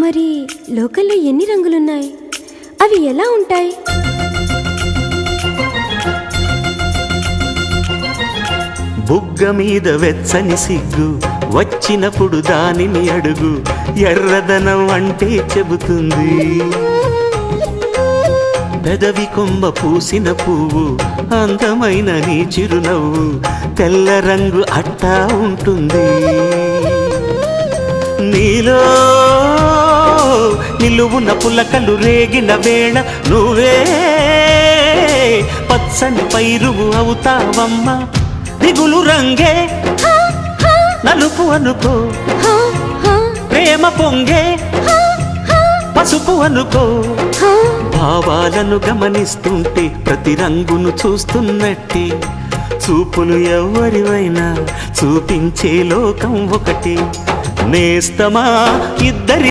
మరి లోకల్లో ఎన్ని రంగులున్నాయి? అవి ఎలా ఉంటాయి? బుగ్గ మీద వెచ్చని సిగ్గు వచ్చినప్పుడు దానిని అడుగు, ఎర్రదనం అంటే చెబుతుంది. పెదవి కొమ్మ పూసిన పువ్వు అందమైన నీ చిరునవ్వు, తెల్ల రంగు అట్టా ఉంటుంది. నీలో నిలువున పులకలు రేగిన వేళ నువ్వే పచ్చని పైరువు అవుతావమ్మా. దిగులు రంగే నలుపు అనుకో, ప్రేమ పొంగే పసుపు అనుకో. భావాలను గమనిస్తుంటే ప్రతి రంగును చూస్తున్నట్టే, చూపులు ఎవరివైనా చూపించే లోకం ఒకటి. నేస్తమా ఇద్దరి